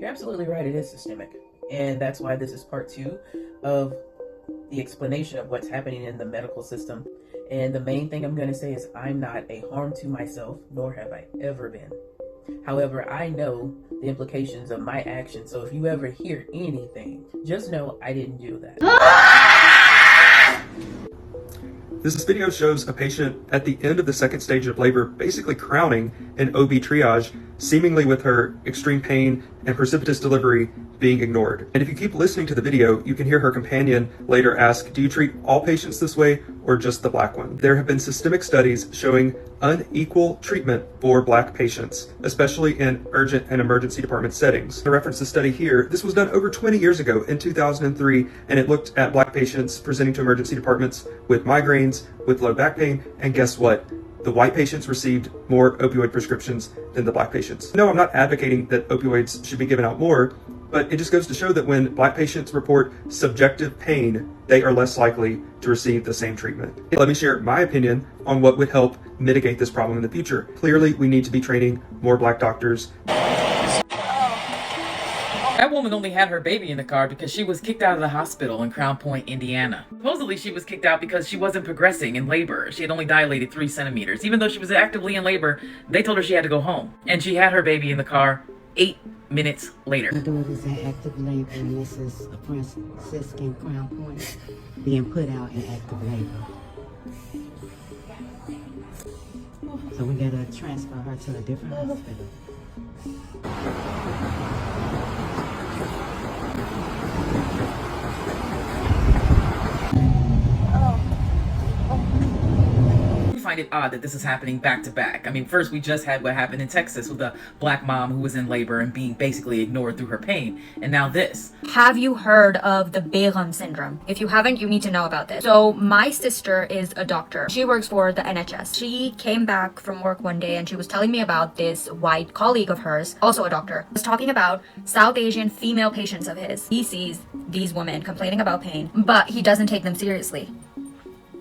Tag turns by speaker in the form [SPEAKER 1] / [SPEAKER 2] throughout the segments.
[SPEAKER 1] You're absolutely right, it is systemic. And that's why this is part two of the explanation of what's happening in the medical system. And the main thing I'm going to say is I'm not a harm to myself, nor have I ever been. However, I know the implications of my actions, so if you ever hear anything, just know I didn't do that.
[SPEAKER 2] This video shows a patient at the end of the second stage of labor basically crowning an OB triage, seemingly with her extreme pain and precipitous delivery being ignored. And if you keep listening to the video, you can hear her companion later ask, do you treat all patients this way or just the black one? There have been systemic studies showing unequal treatment for black patients, especially in urgent and emergency department settings. I reference the study here. This was done over 20 years ago in 2003, and it looked at black patients presenting to emergency departments with migraines, with low back pain, and guess what? The white patients received more opioid prescriptions than the black patients. No, I'm not advocating that opioids should be given out more, but it just goes to show that when black patients report subjective pain, they are less likely to receive the same treatment. Let me share my opinion on what would help mitigate this problem in the future. Clearly, we need to be training more black doctors.
[SPEAKER 3] That woman only had her baby in the car because she was kicked out of the hospital in Crown Point, Indiana. Supposedly, she was kicked out because she wasn't progressing in labor. She had only dilated 3 centimeters. Even though she was actively in labor, they told her she had to go home. And she had her baby in the car 8 minutes later.
[SPEAKER 4] My daughter's in active labor, and this is a Franciscan in Crown Point being put out in active labor. So we gotta transfer her to a different hospital.
[SPEAKER 3] I find it odd that this is happening back to back. I mean, first we just had what happened in Texas with the black mom who was in labor and being basically ignored through her pain. And now this.
[SPEAKER 5] Have you heard of the Begum syndrome? If you haven't, you need to know about this. So my sister is a doctor. She works for the NHS. She came back from work one day and she was telling me about this white colleague of hers, also a doctor, was talking about South Asian female patients of his. He sees these women complaining about pain, but he doesn't take them seriously.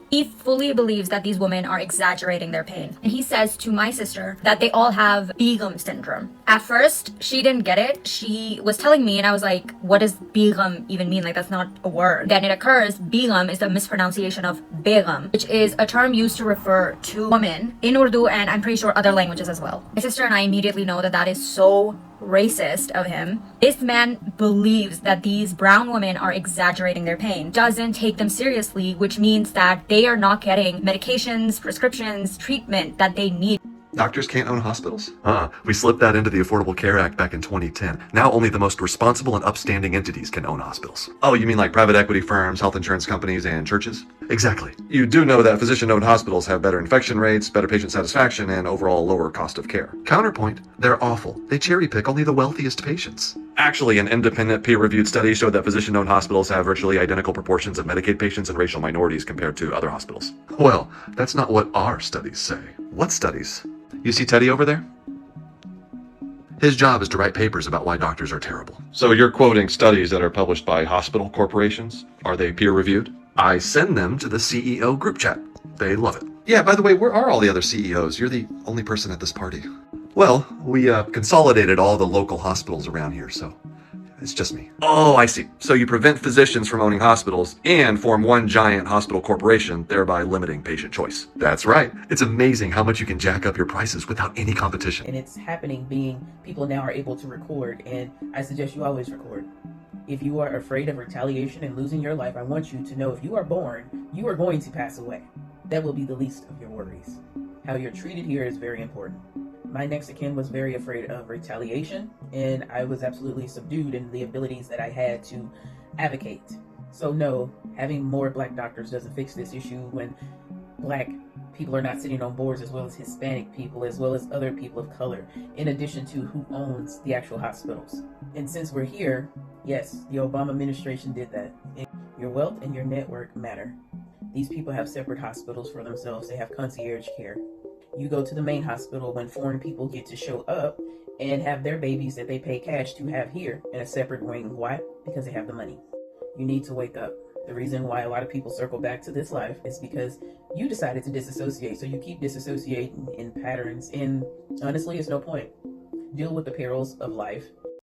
[SPEAKER 5] He fully believes that these women are exaggerating their pain. And he says to my sister that they all have Begum syndrome. At first, she didn't get it. She was telling me and I was like, what does Begum even mean? Like, that's not a word. Then it occurs, Begum is the mispronunciation of Begum, which is a term used to refer to women in Urdu and I'm pretty sure other languages as well. My sister and I immediately know that that is so racist of him. This man believes that these brown women are exaggerating their pain, doesn't take them seriously, which means that they are not getting medications, prescriptions, treatment that they need.
[SPEAKER 6] Doctors can't own hospitals? We slipped that into the Affordable Care Act back in 2010. Now only the most responsible and upstanding entities can own hospitals. Oh, you mean like private equity firms, health insurance companies, and churches? Exactly. You do know that physician-owned hospitals have better infection rates, better patient satisfaction, and overall lower cost of care. Counterpoint, they're awful. They cherry-pick only the wealthiest patients. Actually, an independent peer-reviewed study showed that physician-owned hospitals have virtually identical proportions of Medicaid patients and racial minorities compared to other hospitals. Well, that's not what our studies say. What studies? You see Teddy over there? His job is to write papers about why doctors are terrible. So you're quoting studies that are published by hospital corporations? Are they peer-reviewed? I send them to the CEO group chat. They love it. Yeah, by the way, where are all the other CEOs? You're the only person at this party. Well, we consolidated all the local hospitals around here, so it's just me. Oh, I see. So you prevent physicians from owning hospitals and form one giant hospital corporation, thereby limiting patient choice. That's right. It's amazing how much you can jack up your prices without any competition.
[SPEAKER 1] And it's happening being people now are able to record, and I suggest you always record. If you are afraid of retaliation and losing your life, I want you to know if you are born, you are going to pass away. That will be the least of your worries. How you're treated here is very important. My next of kin was very afraid of retaliation, and I was absolutely subdued in the abilities that I had to advocate. So no, having more black doctors doesn't fix this issue when black people are not sitting on boards, as well as Hispanic people, as well as other people of color, in addition to who owns the actual hospitals. And since we're here, yes, the Obama administration did that. Your wealth and your network matter. These people have separate hospitals for themselves. They have concierge care. You go to the main hospital when foreign people get to show up and have their babies that they pay cash to have here in a separate wing. Why? Because they have the money. You need to wake up. The reason why a lot of people circle back to this life is because you decided to disassociate. So you keep disassociating in patterns, and honestly, it's no point. Deal with the perils of life